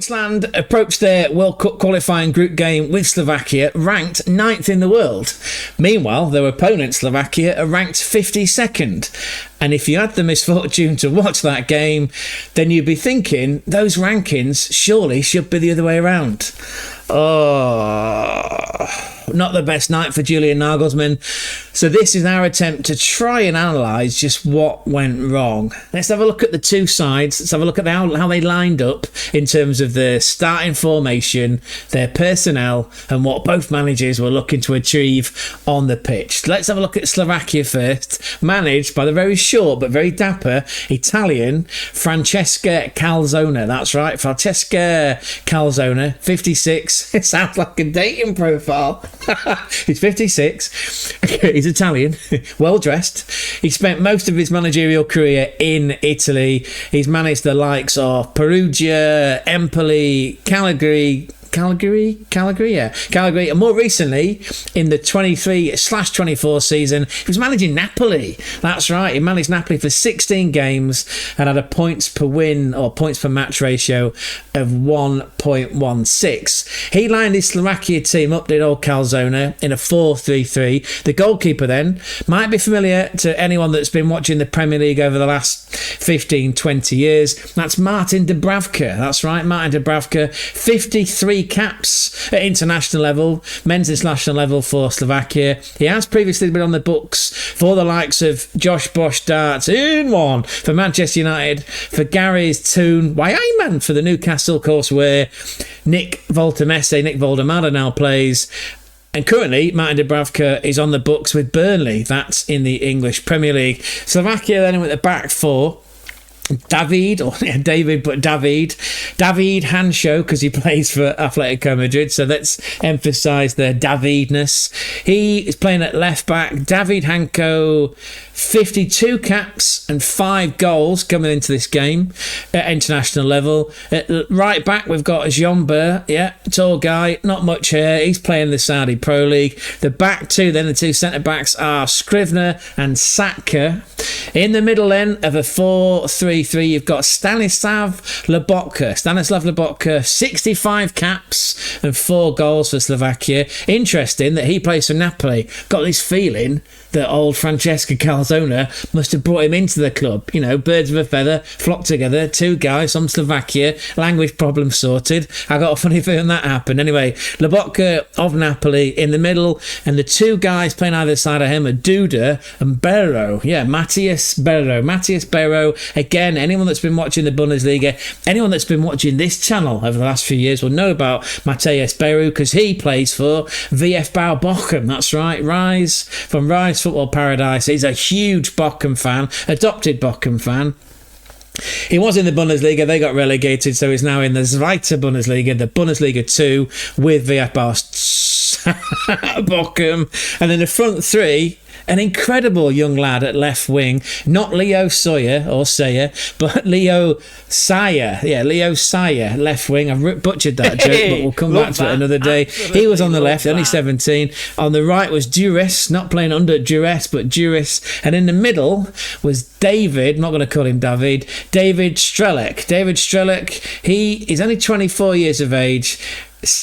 Deutschland approached their World Cup qualifying group game with Slovakia, ranked 9th in the world. Meanwhile, their opponent, Slovakia, are ranked 52nd. And if you had the misfortune to watch that game, then you'd be thinking, those rankings surely should be the other way around. Oh, not the best night for Julian Nagelsmann. So this is our attempt to try and analyse just what went wrong. Let's have a look at the two sides. Let's have a look at how they lined up in terms of the starting formation, their personnel, and what both managers were looking to achieve on the pitch. Let's have a look at Slovakia first, managed by the very short but very dapper Italian Francesca Calzona. That's right, Francesca Calzona, 56. It sounds like a dating profile. He's 56. He's Italian, well dressed. He spent most of his managerial career in Italy. He's managed the likes of Perugia, Empoli, Cagliari, and more recently in the 23/24 season he was managing Napoli. That's right, he managed Napoli for 16 games and had a points per win or points per match ratio of 1.16. He lined his Slovakia team up, did old Calzona, in a 4-3-3. The goalkeeper then might be familiar to anyone that's been watching the Premier League over the last 15-20 years. That's Martin Dubravka. That's right, Martin Dubravka, 53 caps at international level, men's international level for Slovakia. He has previously been on the books for the likes of Josh Bosch Darts in one for Manchester United, for Gary's Toon Wyman for the Newcastle, of course, where Nick Voldemada now plays. And currently, Martin Dubravka is on the books with Burnley. That's in the English Premier League. Slovakia then went the back four. David Hancho, because he plays for Atletico Madrid, so let's emphasise the Davidness. He is playing at left back. David Hancho, 52 caps and 5 goals coming into this game at international level. At right back, we've got Jomber, tall guy, not much hair. He's playing the Saudi Pro League. The back two, then the two centre backs are Scrivener and Satka. In the middle then of a 4-3-3, you've got Stanislav Lobotka, 65 caps and 4 goals for Slovakia. Interesting that he plays for Napoli. Got this feeling that old Francesca Calzona must have brought him into the club. You know, birds of a feather flock together. Two guys from Slovakia, language problem sorted. I got a funny feeling that happened. Anyway, Lobotka of Napoli in the middle, and the two guys playing either side of him are Duda and Berro. Yeah, Matthias Berro. Again, anyone that's been watching the Bundesliga, anyone that's been watching this channel over the last few years will know about Matthias Berro, because he plays for VfB Bochum. That's right, Rise Football Paradise. He's a huge Bochum fan, adopted Bochum fan. He was in the Bundesliga, they got relegated, so he's now in the Zweite Bundesliga, the Bundesliga 2 with VfB Bochum. And then the front three, an incredible young lad at left wing, not Leo Sayer, but Leo Sayer. Yeah, Leo Sayer, left wing. I've butchered that joke, but we'll come back to it another day. Absolutely, he was on the left, only 17. On the right was Duris, not playing under Duress, but Duris. And in the middle was David, I'm not going to call him David Strelec. David Strelec, he is only 24 years of age.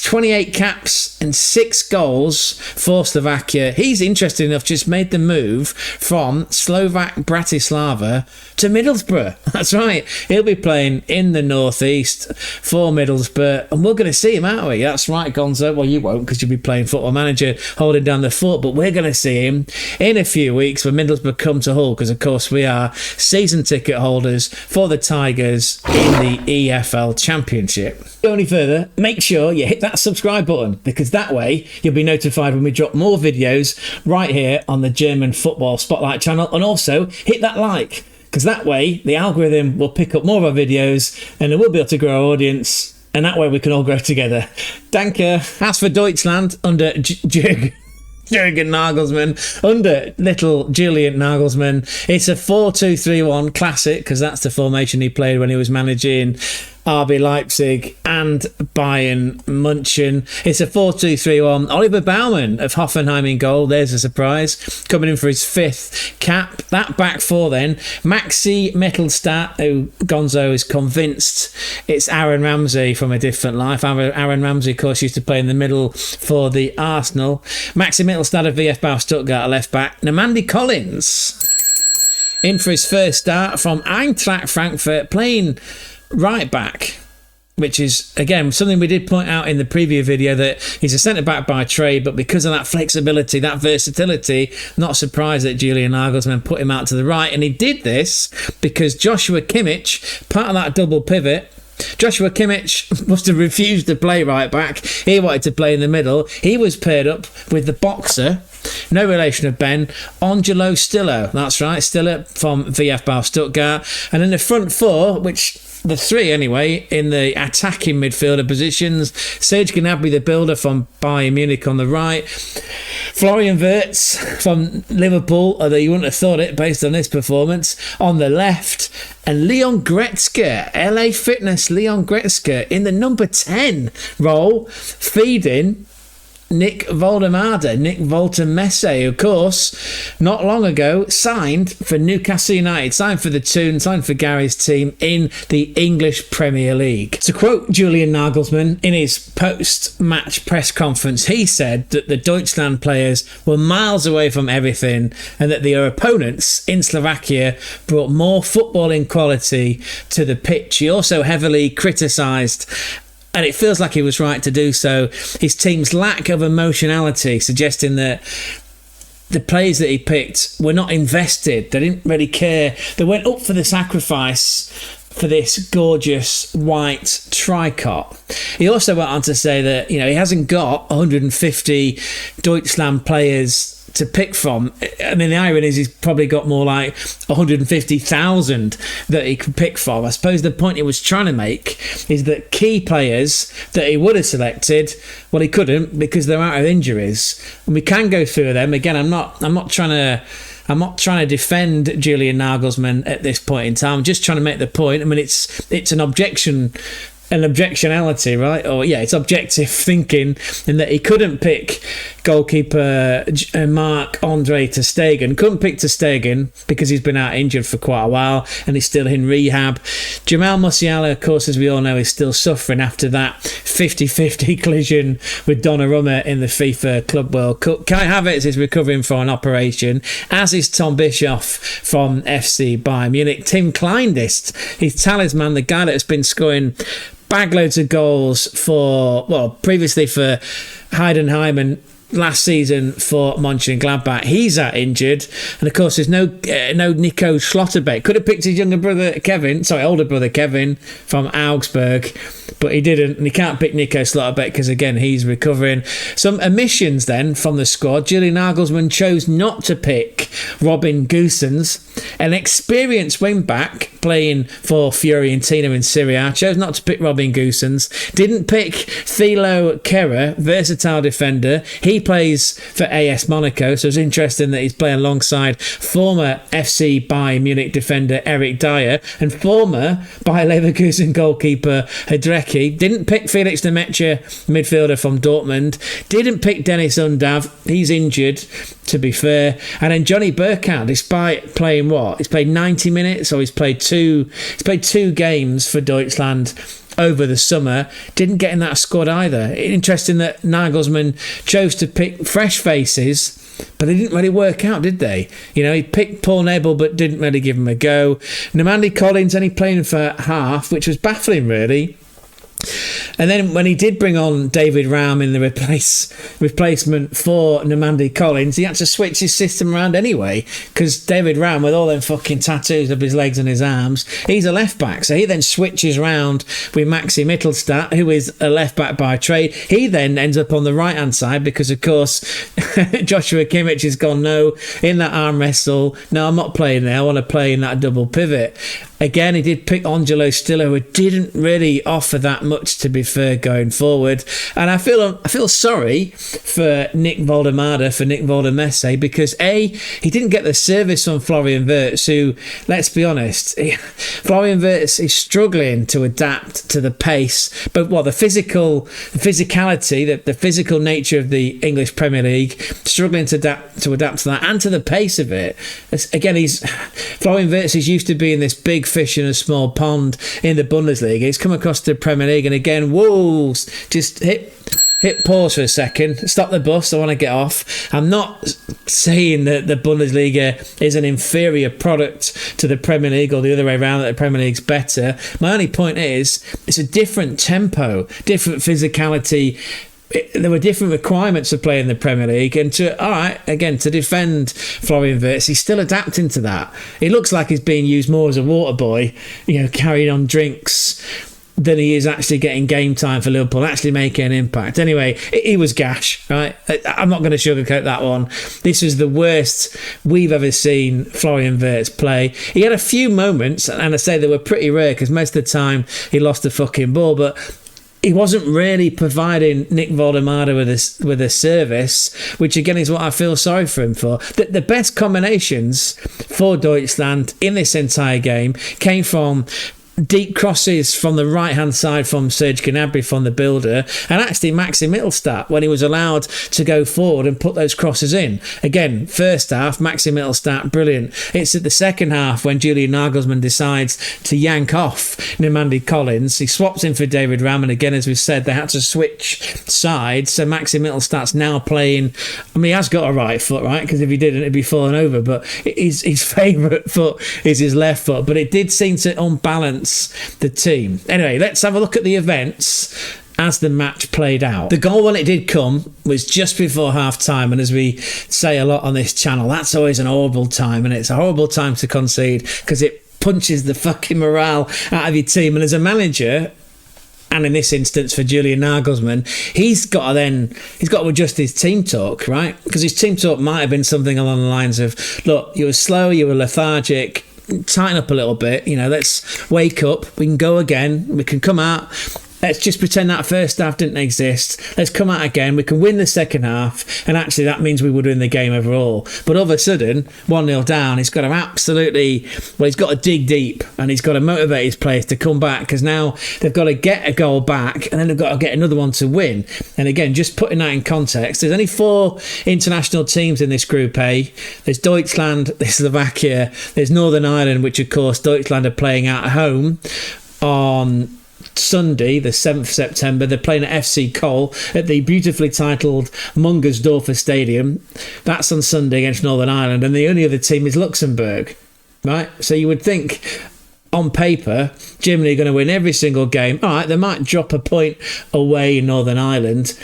28 caps and 6 goals for Slovakia. He's interesting enough just made the move from Slovak Bratislava to Middlesbrough. That's right. He'll be playing in the northeast for Middlesbrough, and we're going to see him, aren't we? That's right, Gonzo. Well, you won't, because you'll be playing Football Manager holding down the fort, but we're going to see him in a few weeks when Middlesbrough come to Hull, because of course we are season ticket holders for the Tigers in the EFL Championship. Go any further, make sure you hit that subscribe button, because that way you'll be notified when we drop more videos right here on the German Football Spotlight channel. And also hit that like, because that way the algorithm will pick up more of our videos and it will be able to grow our audience, and that way we can all grow together. Danke. As for Deutschland under Jürgen Nagelsmann, under little Julian Nagelsmann, it's a 4-2-3-1 classic, because that's the formation he played when he was managing RB Leipzig and Bayern München. It's a 4-2-3-1. Oliver Baumann of Hoffenheim in goal. There's a surprise. Coming in for his 5th cap. That back four then. Maxi Mittelstadt, who Gonzo is convinced it's Aaron Ramsey from A Different Life. Aaron Ramsey, of course, used to play in the middle for the Arsenal. Maxi Mittelstadt of VfB Stuttgart, left back. Namandi Collins in for his first start from Eintracht Frankfurt, playing right back, which is, again, something we did point out in the preview video, that he's a centre-back by trade, but because of that flexibility, that versatility, not surprised that Julian Nagelsmann put him out to the right. And he did this because Joshua Kimmich, part of that double pivot, Joshua Kimmich must have refused to play right back. He wanted to play in the middle. He was paired up with the boxer, no relation of Ben, Angelo Stillo. That's right, Stillo from VfB Stuttgart. And in the front four, which the three anyway, in the attacking midfielder positions, Serge Gnabry, the builder from Bayern Munich on the right, Florian Wirtz from Liverpool, although you wouldn't have thought it based on this performance, on the left, and Leon Goretzka, LA Fitness Leon Goretzka, in the number 10 role, feeding Nick Woltemesse, who, of course, not long ago signed for Newcastle United, signed for the Toon, signed for Gary's team in the English Premier League. To quote Julian Nagelsmann in his post-match press conference, he said that the Deutschland players were miles away from everything and that their opponents in Slovakia brought more footballing quality to the pitch. He also heavily criticised, and it feels like he was right to do so, his team's lack of emotionality, suggesting that the players that he picked were not invested. They didn't really care. They went up for the sacrifice for this gorgeous white tricot. He also went on to say that, he hasn't got 150 Deutschland players to pick from. I mean, the irony is he's probably got more like 150,000 that he can pick from. I suppose the point he was trying to make is that key players that he would have selected, well, he couldn't because they're out of injuries. And we can go through them. Again, I'm not trying to defend Julian Nagelsmann at this point in time. I'm just trying to make the point. I mean, it's an objectionality, right? Or it's objective thinking, in that he couldn't pick goalkeeper Marc-Andre ter Stegen. Couldn't pick ter Stegen because he's been out injured for quite a while and he's still in rehab. Jamal Musiala, of course, as we all know, is still suffering after that 50-50 collision with Donnarumma in the FIFA Club World Cup. Kai Havertz is recovering from an operation, as is Tom Bischoff from FC Bayern Munich. Tim Kleindienst, his talisman, the guy that has been scoring bagloads of goals previously for Heidenheim and last season for Mönchengladbach. He's out injured, and of course there's no Nico Schlotterbeck. Could have picked his older brother Kevin from Augsburg, but he didn't, and he can't pick Nico Schlotterbeck because, again, he's recovering. Some omissions then from the squad. Julian Nagelsmann chose not to pick Robin Gosens, an experienced wing-back playing for Fiorentina in Serie A. Chose not to pick Robin Gosens. Didn't pick Thilo Kehrer, versatile defender. He plays for AS Monaco, so it's interesting that he's playing alongside former FC Bayern Munich defender Eric Dyer and former Bayer Leverkusen goalkeeper Hidreki. Didn't pick Felix Nemetja, midfielder from Dortmund. Didn't pick Dennis Undav. He's injured, to be fair. And then Johnny Burkhardt, despite playing he's played 90 minutes, or he's played two games for Deutschland over the summer, didn't get in that squad either. Interesting that Nagelsmann chose to pick fresh faces, but they didn't really work out, did they? He picked Paul Nebel but didn't really give him a go. Namandi Collins only playing for half, which was baffling, really. And then when he did bring on David Raum in the replacement for Namandi Collins, he had to switch his system around anyway, because David Raum, with all them fucking tattoos of his legs and his arms, he's a left back. So he then switches round with Maxi Mittelstadt, who is a left back by trade. He then ends up on the right hand side because, of course, Joshua Kimmich has gone, no, in that arm wrestle, no, I'm not playing there, I want to play in that double pivot. Again, he did pick Angelo Stillo, who didn't really offer that much, to be fair, going forward. And I feel sorry for Nick Woldemese, because he didn't get the service from Florian Wirtz, who, let's be honest, Florian Wirtz is struggling to adapt to the pace, but the physicality, the physical nature of the English Premier League, struggling to adapt to that and to the pace of it. Again, Florian Wirtz is used to being this big fish in a small pond in the Bundesliga. He's come across to the Premier League, and again, Wolves just hit pause for a second. Stop the bus. I want to get off. I'm not saying that the Bundesliga is an inferior product to the Premier League or the other way around, that the Premier League's better. My only point is it's a different tempo, different physicality. There were different requirements to play in the Premier League, and to defend Florian Wirtz, he's still adapting to that. It looks like he's being used more as a water boy, carrying on drinks, than he is actually getting game time for Liverpool, actually making an impact. Anyway, he was gash, right? I'm not going to sugarcoat that one. This was the worst we've ever seen Florian Wirtz play. He had a few moments, and I say they were pretty rare, because most of the time he lost the fucking ball, but he wasn't really providing Nick Woldemese with a service, which again is what I feel sorry for him for. The best combinations for Deutschland in this entire game came from deep crosses from the right-hand side from Serge Gnabry, from the builder, and actually Maxi Mittelstadt, when he was allowed to go forward and put those crosses in. Again, first half, Maxi Mittelstadt, brilliant. It's at the second half when Julian Nagelsmann decides to yank off Nemandi Collins. He swaps in for David Ram, and again, as we've said, they had to switch sides, so Maxi Mittelstadt's now playing. I mean, he has got a right foot, right? Because if he didn't, he'd be falling over, but his favourite foot is his left foot, but it did seem to unbalance the team. Anyway, let's have a look at the events as the match played out. The goal, when it did come, was just before half time, and as we say a lot on this channel, that's always an horrible time, and it's a horrible time to concede because it punches the fucking morale out of your team. And as a manager, and in this instance for Julian Nagelsmann, he's got to adjust his team talk, right? Because his team talk might have been something along the lines of, look, you were slow, you were lethargic, tighten up a little bit, let's wake up, we can go again, we can come out, let's just pretend that first half didn't exist, let's come out again, we can win the second half, and actually that means we would win the game overall. But all of a sudden, 1-0 down, he's got to dig deep, and he's got to motivate his players to come back, because now they've got to get a goal back, and then they've got to get another one to win. And again, just putting that in context, there's only 4 international teams in this Group A. There's Deutschland, there's Slovakia, there's Northern Ireland, which of course Deutschland are playing at home on Sunday, the 7th of September. They're playing at FC Cole at the beautifully titled Mungersdorfer Stadium. That's on Sunday against Northern Ireland, and the only other team is Luxembourg, right? So you would think, on paper, Germany are going to win every single game. All right, they might drop a point away in Northern Ireland,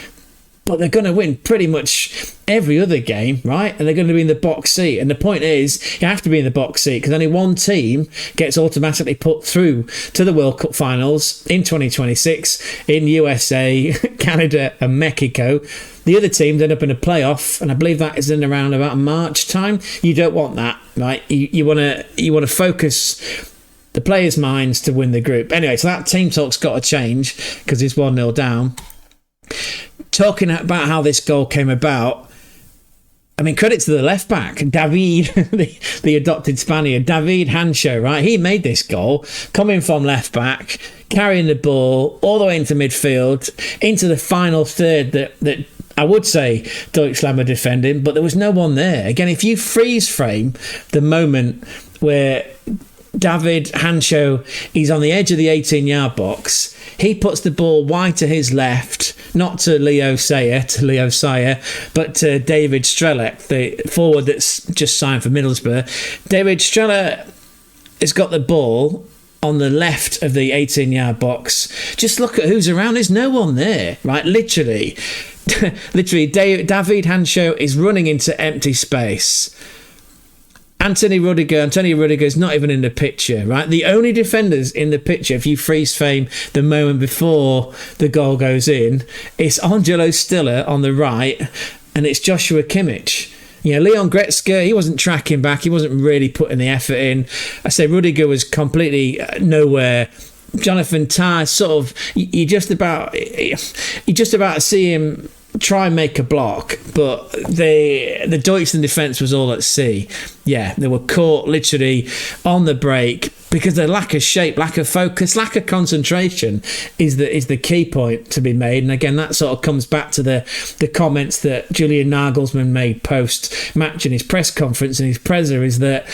but they're going to win pretty much every other game, right? And they're going to be in the box seat. And the point is, you have to be in the box seat because only one team gets automatically put through to the World Cup finals in 2026 in USA, Canada and Mexico. The other teams end up in a playoff, and I believe that is in around about March time. You don't want that, right? You want to focus the players' minds to win the group. Anyway, so that team talk's got to change because it's 1-0 down. Talking about how this goal came about, I mean, credit to the left back, David, the adopted Spaniard, David Hancho, right? He made this goal, coming from left back, carrying the ball all the way into midfield, into the final third that I would say Deutschland were defending, but there was no one there. Again, if you freeze frame the moment where David Hancho, he's on the edge of the 18-yard box, he puts the ball wide to his left, not to Leo Sayer, but to David Strelec, the forward that's just signed for Middlesbrough. David Strelec has got the ball on the left of the 18-yard box. Just look at who's around. There's no one there, right? Literally, David Hancho is running into empty space. Antonio Rudiger is not even in the picture, right? The only defenders in the picture, if you freeze frame the moment before the goal goes in, it's Angelo Stiller on the right, and it's Joshua Kimmich. Leon Goretzka, he wasn't tracking back. He wasn't really putting the effort in. I say Rudiger was completely nowhere Jonathan Tah, sort of, you just about see him try and make a block, but the Deutschland defence was all at sea. Yeah, they were caught literally on the break because their lack of shape, lack of focus, lack of concentration is the key point to be made. And again, that sort of comes back to the comments that Julian Nagelsmann made post-match in his press conference and his presser, is that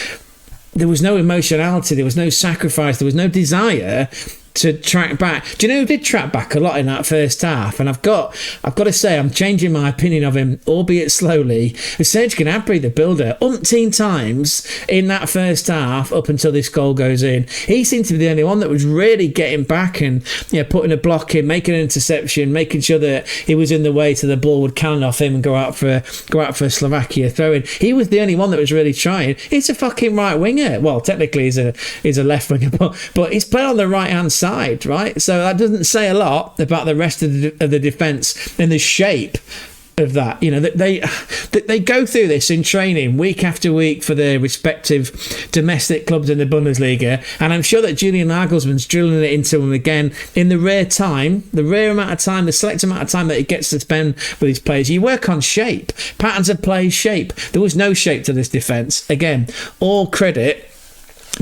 there was no emotionality, there was no sacrifice, there was no desire to track back. Do you know who did track back a lot in that first half? And I've got to say, I'm changing my opinion of him, albeit slowly. Serge Gnabry, the builder, umpteen times in that first half up until this goal goes in. He seemed to be the only one that was really getting back and putting a block in, making an interception, making sure that he was in the way so the ball would cannon off him and go out for a Slovakia throw-in. He was the only one that was really trying. He's a fucking right winger. Well, technically he's a left winger, but he's playing on the right hand side, right? So that doesn't say a lot about the rest of the defence and the shape of that. They go through this in training week after week for their respective domestic clubs in the Bundesliga, and I'm sure that Julian Nagelsmann's drilling it into them again in the rare amount of time, the select amount of time that he gets to spend with his players. You work on shape, patterns of play, shape. There was no shape to this defence. Again, all credit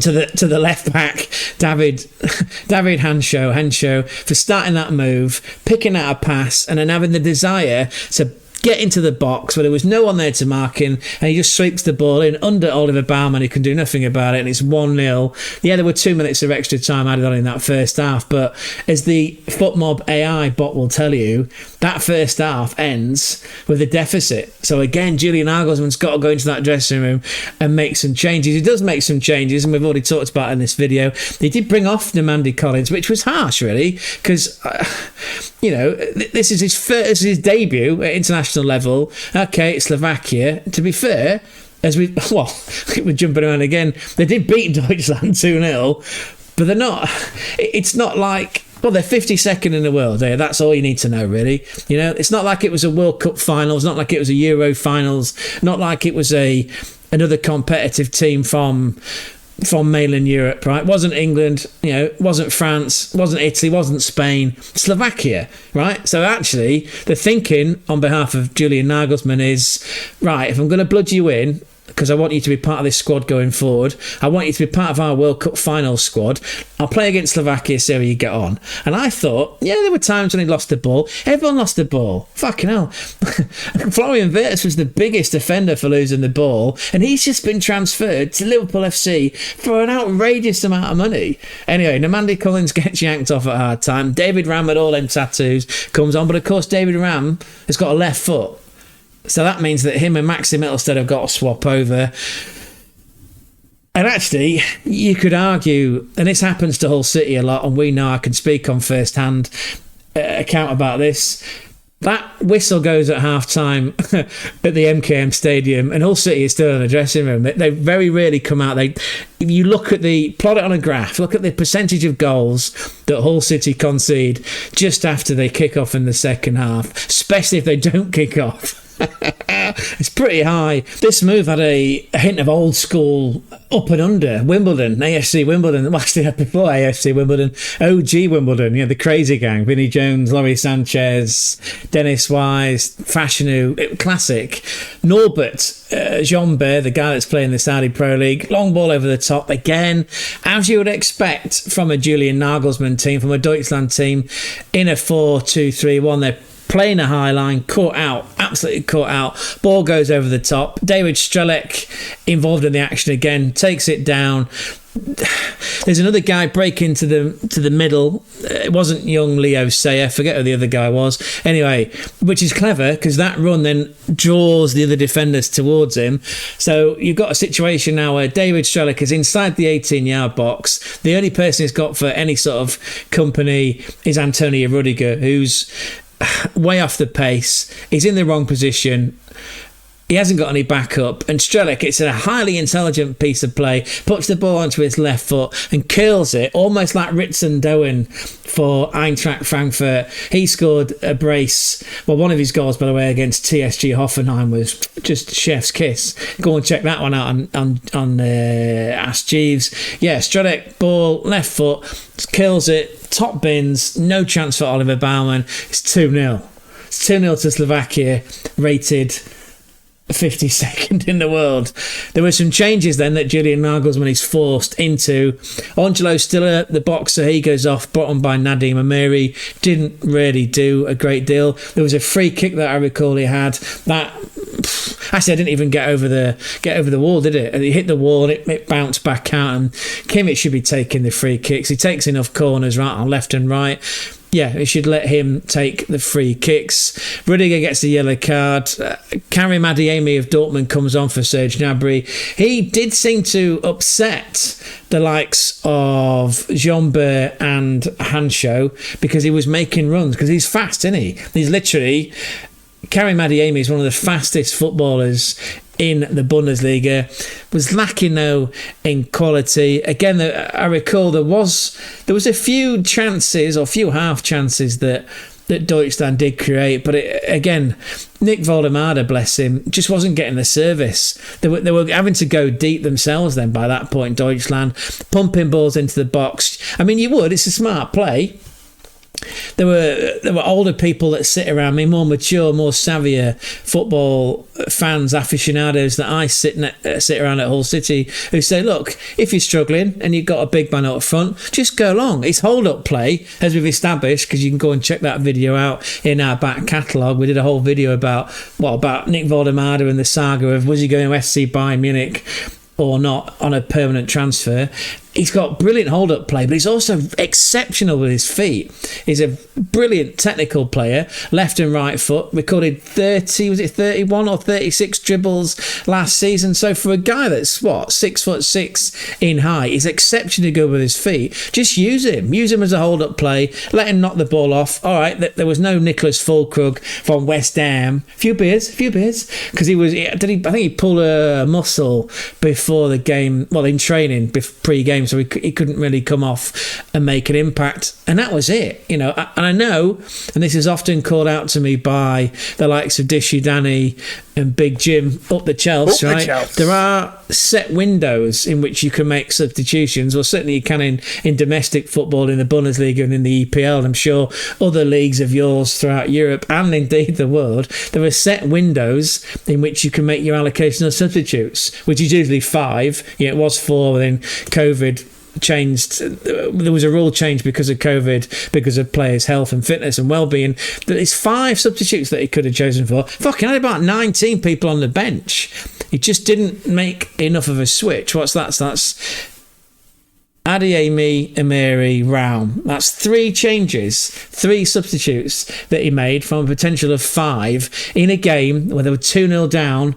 to the left back, David Henshaw, for starting that move, picking out a pass, and then having the desire to get into the box where there was no one there to mark him, and he just sweeps the ball in under Oliver Baumann, who can do nothing about it, and it's 1-0. Yeah, there were 2 minutes of extra time added on in that first half, but as the FootMob AI bot will tell you, that first half ends with a deficit. So again, Julian Nagelsmann's got to go into that dressing room and make some changes. He does make some changes, and we've already talked about it in this video. He did bring off Nemanja Collins, which was harsh, really, because this is his debut at international level. Okay, Slovakia. To be fair, we're jumping around again. They did beat Deutschland 2-0, but they're not. It's not like. Well, they're 52nd in the world. That's all you need to know, really. It's not like it was a World Cup finals, not like it was a Euro finals, not like it was another competitive team from mainland Europe, right? It wasn't England, it wasn't France, wasn't Italy, wasn't Spain, Slovakia, right? So actually, the thinking on behalf of Julian Nagelsmann is, right, if I'm going to blood you in, because I want you to be part of this squad going forward, I want you to be part of our World Cup final squad, I'll play against Slovakia, see how you get on. And I thought, there were times when he lost the ball. Everyone lost the ball. Fucking hell. Florian Wirtz was the biggest offender for losing the ball, and he's just been transferred to Liverpool FC for an outrageous amount of money. Anyway, Nemanja Collins gets yanked off at hard time. David Ram had all them tattoos, comes on, but of course David Ram has got a left foot. So that means that him and Maxi Mittelstadt have got to swap over. And actually, you could argue, and this happens to Hull City a lot, and we know, I can speak on first-hand account about this, that whistle goes at half-time at the MKM Stadium, and Hull City is still in the dressing room. They very rarely come out. If you plot it on a graph, look at the percentage of goals that Hull City concede just after they kick off in the second half, especially if they don't kick off. It's pretty high. This move had a hint of old school up and under Wimbledon, AFC Wimbledon. Well, actually, before AFC Wimbledon, OG Wimbledon. The crazy gang: Vinnie Jones, Laurie Sanchez, Dennis Wise, Fashanu, classic. Norbert Jean-Bear, the guy that's playing the Saudi Pro League, long ball over the top again, as you would expect from a Julian Nagelsmann team, from a Deutschland team, in a 4-2-3-1. They're playing a high line, caught out, absolutely caught out. Ball goes over the top. David Strelec involved in the action again, takes it down. There's another guy breaking to the middle. It wasn't young Leo Sayer, forget who the other guy was. Anyway, which is clever because that run then draws the other defenders towards him. So you've got a situation now where David Strelec is inside the 18-yard box. The only person he's got for any sort of company is Antonio Rudiger, who's way off the pace. He's in the wrong position. He hasn't got any backup. And Strelec, it's a highly intelligent piece of play, puts the ball onto his left foot and curls it, almost like Ritson Doan for Eintracht Frankfurt. He scored a brace. Well, one of his goals, by the way, against TSG Hoffenheim was just chef's kiss. Go and check that one out on Ask Jeeves. Yeah, Strelec, ball, left foot, kills it, top bins, no chance for Oliver Baumann. It's 2-0. It's 2-0 to Slovakia, rated 52nd in the world. There were some changes then that Julian Nagelsmann is forced into. Angelo Stiller, the boxer, he goes off, brought on by Nadim Amiri. Didn't really do a great deal. There was a free kick that I recall he had. That actually, I didn't even get over the wall, did it? He hit the wall and it bounced back out. And Kimmich should be taking the free kicks. He takes enough corners right on left and right. Yeah, we should let him take the free kicks. Rudiger gets the yellow card. Karim Adeyemi of Dortmund comes on for Serge Gnabry. He did seem to upset the likes of Jean-Bert and Hancho because he was making runs, because he's fast, isn't he? He's literally... Karim Adeyemi is one of the fastest footballers in the Bundesliga. Was lacking though in quality. Again, I recall there was a few chances or few half chances that Deutschland did create, but again, Nick Voldemade, bless him, just wasn't getting the service. They were having to go deep themselves then by that point, Deutschland, pumping balls into the box. I mean, you would, it's a smart play. There were older people that sit around me, more mature, more savvier football fans, aficionados that I sit around at Hull City, who say, look, if you're struggling and you've got a big man up front, just go along. It's hold-up play, as we've established, because you can go and check that video out in our back catalogue. We did a whole video about Nick Voldemade and the saga of was he going to FC Bayern Munich or not on a permanent transfer. He's got brilliant hold-up play, but he's also exceptional with his feet. He's a brilliant technical player, left and right foot. Recorded 31 or 36 dribbles last season. So for a guy that's 6'6" in height, he's exceptionally good with his feet. Just use him as a hold-up play. Let him knock the ball off. All right, there was no Nicholas Fulkrug from West Ham. Few beers, because I think he pulled a muscle before the game. Well, in training, pre-game. So he couldn't really come off and make an impact, and that was it. And I know, and this is often called out to me by the likes of Dishy Danny and Big Jim up the Chelsea, right? There are set windows in which you can make substitutions, or certainly you can in domestic football, in the Bundesliga and in the EPL. I'm sure other leagues of yours throughout Europe and indeed the world, there are set windows in which you can make your allocation of substitutes, which is usually 5. It was 4, then COVID changed. There was a rule change because of COVID, because of players' health and fitness and well-being. There's 5 substitutes that he could have chosen for. Fucking had about 19 people on the bench. He just didn't make enough of a switch. What's that? So that's Adeyemi, Amiri, Raum. That's 3 changes, 3 substitutes that he made from a potential of 5 in a game where they were 2-0 down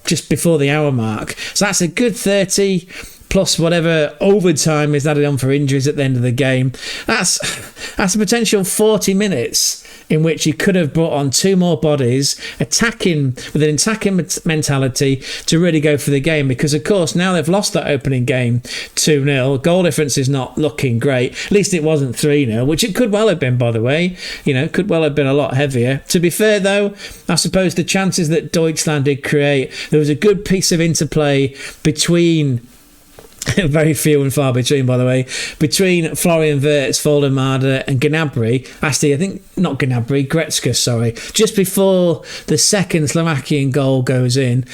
just before the hour mark. So that's a good 30 plus whatever overtime is added on for injuries at the end of the game. That's a potential 40 minutes in which he could have brought on 2 more bodies, attacking with an attacking mentality to really go for the game. Because of course now they've lost that opening game 2-0. Goal difference is not looking great. At least it wasn't 3-0, which it could well have been, by the way. Could well have been a lot heavier. To be fair though, I suppose the chances that Deutschland did create, there was a good piece of interplay between very few and far between, by the way, between Florian Wirtz, Voldemade and Gnabry. Actually, I think not Gnabry, Gretzka, sorry. Just before the second Slovakian goal goes in,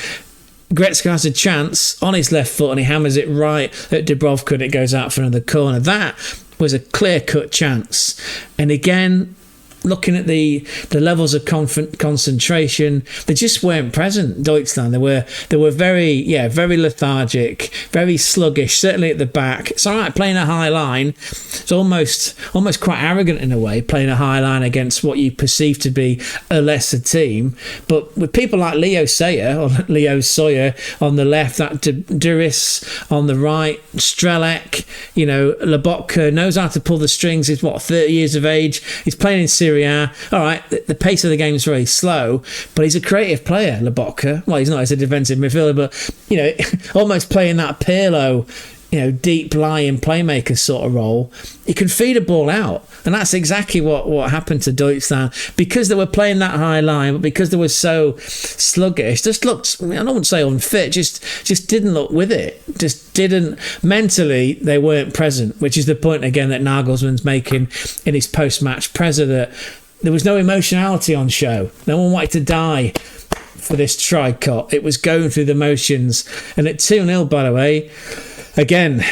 Gretzka has a chance on his left foot and he hammers it right at Dubrovka and it goes out for another corner. That was a clear-cut chance. And again, looking at the levels of concentration, they just weren't present. Deutschland, they were very lethargic, very sluggish. Certainly at the back, it's all right playing a high line. It's almost quite arrogant in a way, playing a high line against what you perceive to be a lesser team. But with people like Leo Sawyer on the left, that Duris on the right, Strelec, Lobotka knows how to pull the strings. He's 30 years of age. He's playing in Serie Serie A. All right, the pace of the game is very slow, but he's a creative player, Lobotka. Well, he's not as a defensive midfielder, but, almost playing that Pirlo, deep lying playmaker sort of role. He can feed a ball out. And that's exactly what happened to Deutschland. Because they were playing that high line, but because they were so sluggish, just looked, I don't want to say unfit, just didn't look with it. Just didn't, mentally, they weren't present, which is the point, again, that Nagelsmann's making in his post-match presser, that there was no emotionality on show. No one wanted to die for this tricot. It was going through the motions. And at 2-0, by the way, again,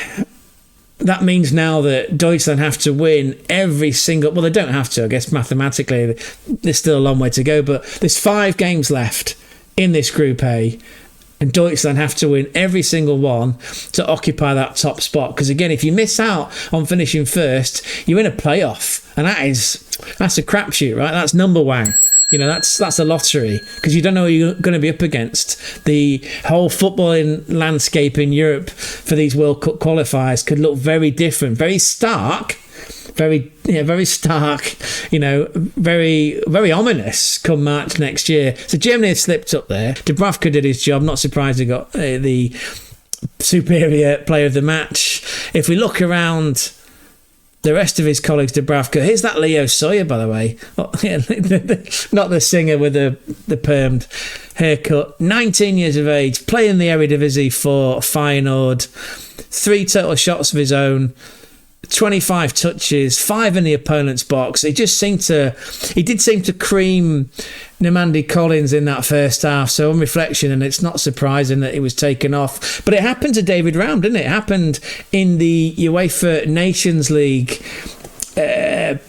that means now that Deutschland have to win every single... Well, they don't have to, I guess, mathematically. There's still a long way to go, but there's 5 games left in this Group A, and Deutschland have to win every single one to occupy that top spot. Because, again, if you miss out on finishing first, you're in a playoff, and that's a crapshoot, right? That's number one. That's a lottery, because you don't know who you're going to be up against. The whole footballing landscape in Europe for these World Cup qualifiers could look very different, very stark, very stark, very, very ominous come March next year. So Germany has slipped up there. Dubravka did his job. Not surprised he got the superior player of the match. If we look around the rest of his colleagues, Dubravka, here's that Leo Sawyer, by the way. Not the singer with the permed haircut. 19 years of age, playing the Eredivisie for Feyenoord. 3 total shots of his own. 25 touches, 5 in the opponent's box. He did seem to cream Nemandi Collins in that first half. So on reflection, and it's not surprising that he was taken off. But it happened to David Raum, didn't it? It happened in the UEFA Nations League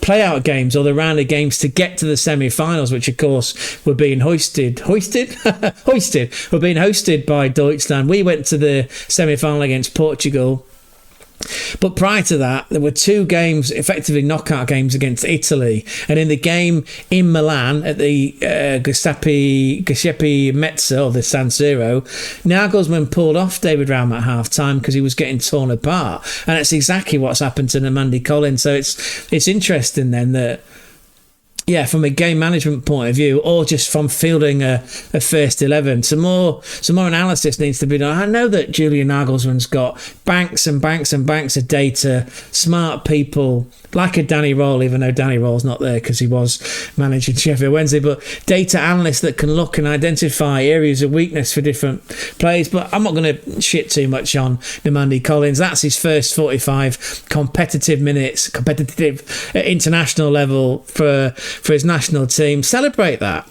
play-out games, or the round of games to get to the semi-finals, which of course were being were being hosted by Deutschland. We went to the semi-final against Portugal. But prior to that, there were 2 games, effectively knockout games, against Italy. And in the game in Milan at the Giuseppe Meazza, or the San Siro, Nagelsmann pulled off David Raum at half-time because he was getting torn apart. And that's exactly what's happened to Nemandi Collins. So it's interesting then that, from a game management point of view, or just from fielding a first 11, some more analysis needs to be done. I know that Julian Nagelsmann's got banks and banks and banks of data, smart people like a Danny Roll, even though Danny Roll's not there because he was managing Sheffield Wednesday, but data analysts that can look and identify areas of weakness for different players. But I'm not going to shit too much on Nemandi Collins. That's his first 45 competitive minutes, competitive at international level for his national team. Celebrate that,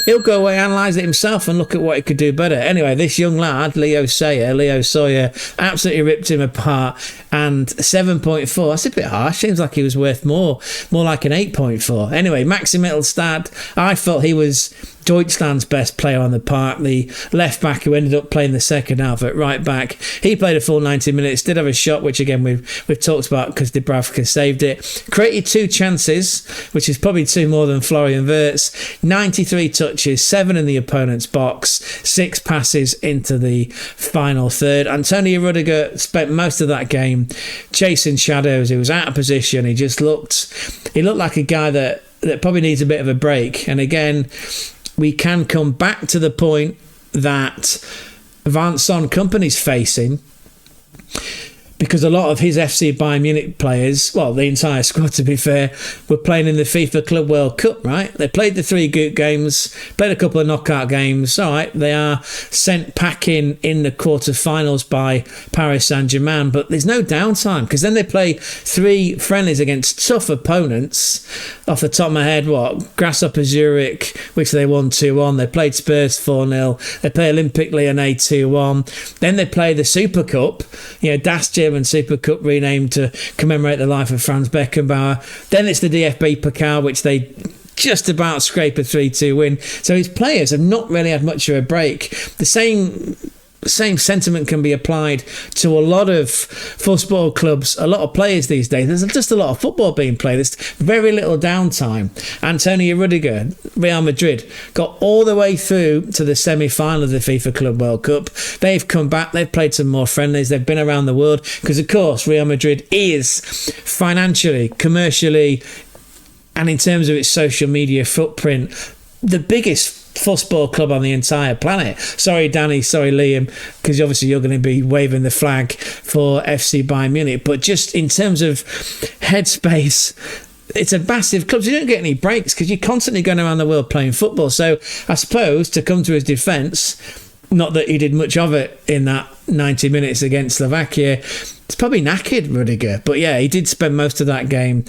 He'll go away, analyse it himself and look at what he could do better. Anyway, this young lad, Leo Sawyer, absolutely ripped him apart. And 7.4, that's a bit harsh. Seems like he was worth more like an 8.4. Anyway, Maxi Mittelstadt, I felt he was Deutschland's best player on the park. The left back who ended up playing the second half at right back, he played a full 90 minutes, did have a shot, which again we've talked about because Dubravka saved it. Created 2 chances, which is probably 2 more than Florian Wirtz. 93 touches, 7 in the opponent's box, 6 passes into the final third. Antonio Rudiger spent most of that game chasing shadows. He was out of position. He looked like a guy that probably needs a bit of a break. And again, we can come back to the point that Vincent Kompany's facing, because a lot of his FC Bayern Munich players, well, the entire squad to be fair, were playing in the FIFA Club World Cup, right? They played the 3 group games, played a couple of knockout games. All right, they are sent packing in the quarterfinals by Paris Saint-Germain, but there's no downtime because then they play 3 friendlies against tough opponents. Off the top of my head, Grasshopper Zurich, which they won 2-1. They played Spurs 4-0. They play Olympique Lyonnais 2-1. Then they play the Super Cup, Das German Super Cup renamed to commemorate the life of Franz Beckenbauer. Then it's the DFB Pokal, which they just about scrape a 3-2 win. So his players have not really had much of a break. The same sentiment can be applied to a lot of fussball clubs, a lot of players these days. There's just a lot of football being played. There's very little downtime. Antonio Rudiger, Real Madrid, got all the way through to the semi-final of the FIFA Club World Cup. They've come back. They've played some more friendlies. They've been around the world because, of course, Real Madrid is financially, commercially, and in terms of its social media footprint, the biggest fussball club on the entire planet. Sorry, Danny. Sorry, Liam, because obviously you're going to be waving the flag for FC Bayern Munich. But just in terms of headspace, it's a massive club. So you don't get any breaks because you're constantly going around the world playing football. So I suppose, to come to his defence, not that he did much of it in that 90 minutes against Slovakia, it's probably knackered, Rudiger. But yeah, he did spend most of that game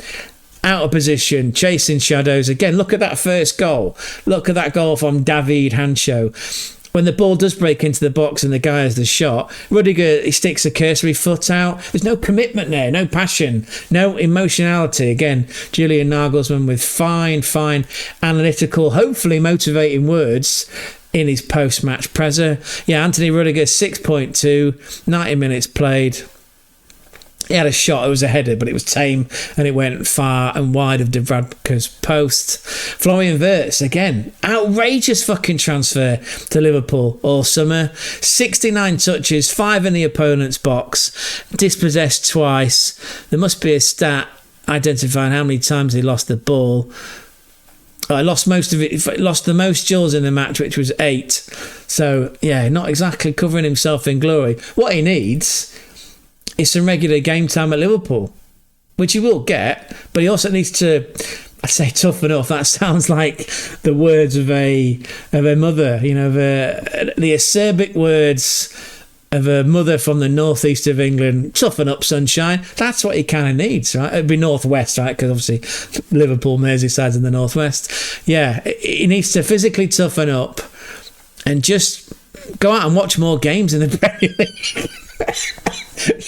out of position, chasing shadows. Again, look at that first goal. Look at that goal from David Hancho. When the ball does break into the box and the guy has the shot, Rudiger, he sticks a cursory foot out. There's no commitment there, no passion, no emotionality. Again, Julian Nagelsmann with fine analytical, hopefully motivating words in his post-match presser. Yeah, Anthony Rudiger, 6.2, 90 minutes played. He had a shot, it was a header, but it was tame and it went far and wide of Dubravka's post. Florian Wirtz, again, outrageous fucking transfer to Liverpool all summer. 69 touches, 5 in the opponent's box, dispossessed twice. There must be a stat identifying how many times he lost the ball. I lost most of it. Lost the most duels in the match, which was 8. So, yeah, not exactly covering himself in glory. What he needs is some regular game time at Liverpool, which he will get, but he also needs to, I'd say, toughen up. That sounds like the words of a mother, you know, the acerbic words of a mother from the northeast of England. Toughen up, sunshine. That's what he kind of needs, right? It'd be northwest, right? Because obviously Liverpool, Merseyside's in the northwest. Yeah, he needs to physically toughen up and just go out and watch more games in the Premier League.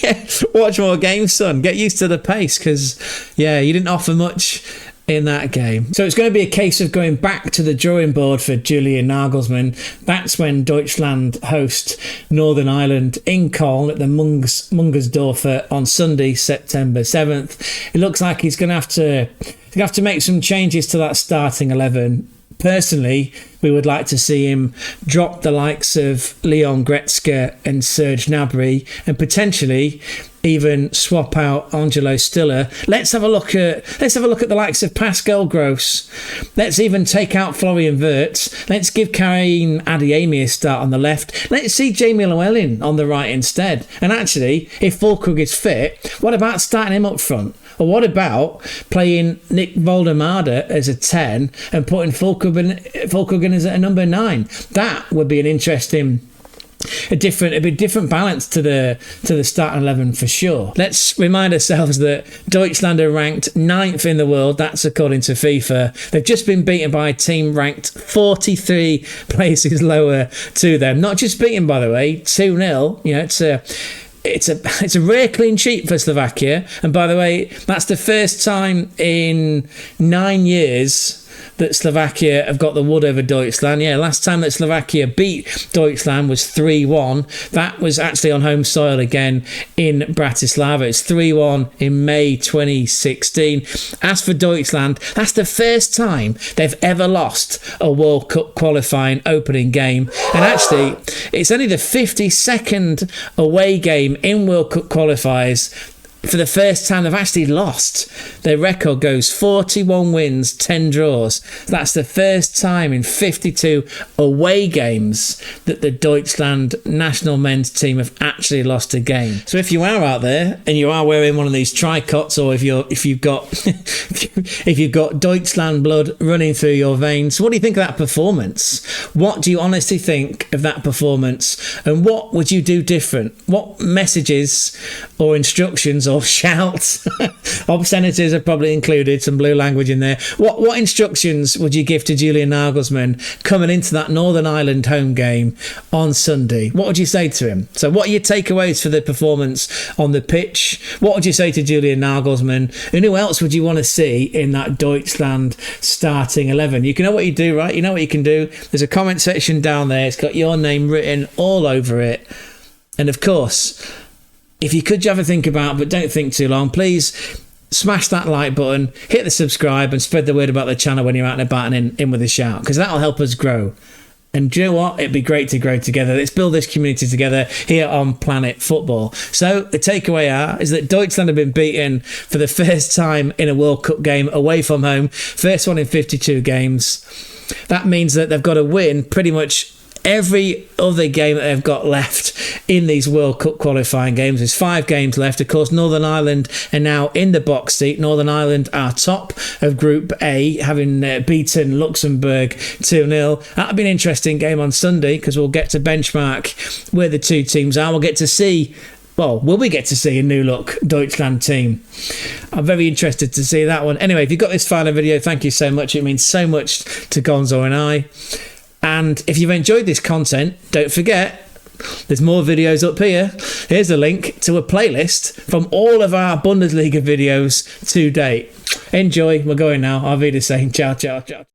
Yeah, watch more games, son. Get used to the pace, because yeah, you didn't offer much in that game. So it's going to be a case of going back to the drawing board for Julian Nagelsmann. That's when Deutschland host Northern Ireland in Köln at the Mungersdorfer on Sunday, September 7th. It looks like he's going to have to make some changes to that starting 11. Personally, we would like to see him drop the likes of Leon Goretzka and Serge Gnabry, and potentially even swap out Angelo Stiller. Let's have a look at the likes of Pascal Gross. Let's even take out Florian Wirtz. Let's give Karim Adeyemi a start on the left. Let's see Jamie Llewellyn on the right instead. And actually, if Füllkrug is fit, what about starting him up front? Or what about playing Nick Voldemade as a 10 and putting Füllkrug in as a number 9? That would be an interesting, a different balance to the starting 11 for sure. Let's remind ourselves that Deutschland are ranked 9th in the world. That's according to FIFA. They've just been beaten by a team ranked 43 places lower to them. Not just beaten, by the way, 2-0. You know, it's a rare clean sheet for Slovakia, and by the way, that's the first time in 9 years that Slovakia have got the wood over Deutschland. Yeah, last time that Slovakia beat Deutschland was 3-1. That was actually on home soil again in Bratislava. It's 3-1 in May 2016. As for Deutschland, that's the first time they've ever lost a World Cup qualifying opening game. And actually, it's only the 52nd away game in World Cup qualifiers. For the first time they've actually lost. Their record goes 41 wins, 10 draws. That's the first time in 52 away games that the Deutschland national men's team have actually lost a game. So if you are out there and you are wearing one of these tricots, or if you've got if you've got Deutschland blood running through your veins, what do you think of that performance? What do you honestly think of that performance? And what would you do different? What messages or instructions or shouts, obscenities are probably included, some blue language in there. What instructions would you give to Julian Nagelsmann coming into that Northern Ireland home game on Sunday? What would you say to him? So what are your takeaways for the performance on the pitch? What would you say to Julian Nagelsmann? And who else would you want to see in that Deutschland starting 11? You know what you do, right? You know what you can do? There's a comment section down there. It's got your name written all over it. And of course, if you could have a think about, but don't think too long, please smash that like button, hit the subscribe, and spread the word about the channel when you're out and about and in with a shout, because that'll help us grow. And do you know what? It'd be great to grow together. Let's build this community together here on Planet Football. So the takeaway is that Deutschland have been beaten for the first time in a World Cup game away from home. First one in 52 games. That means that they've got to win pretty much every other game that they've got left in these World Cup qualifying games. There's 5 games left. Of course, Northern Ireland are now in the box seat. Northern Ireland are top of Group A, having beaten Luxembourg 2-0. That'll be an interesting game on Sunday, because we'll get to benchmark where the two teams are. We'll get to see, well, will we get to see a new look Deutschland team? I'm very interested to see that one. Anyway, if you got this final video, thank you so much. It means so much to Gonzo and I. And if you've enjoyed this content, don't forget, there's more videos up here. Here's a link to a playlist from all of our Bundesliga videos to date. Enjoy. We're going now. Auf Wiedersehen. Ciao, ciao, ciao.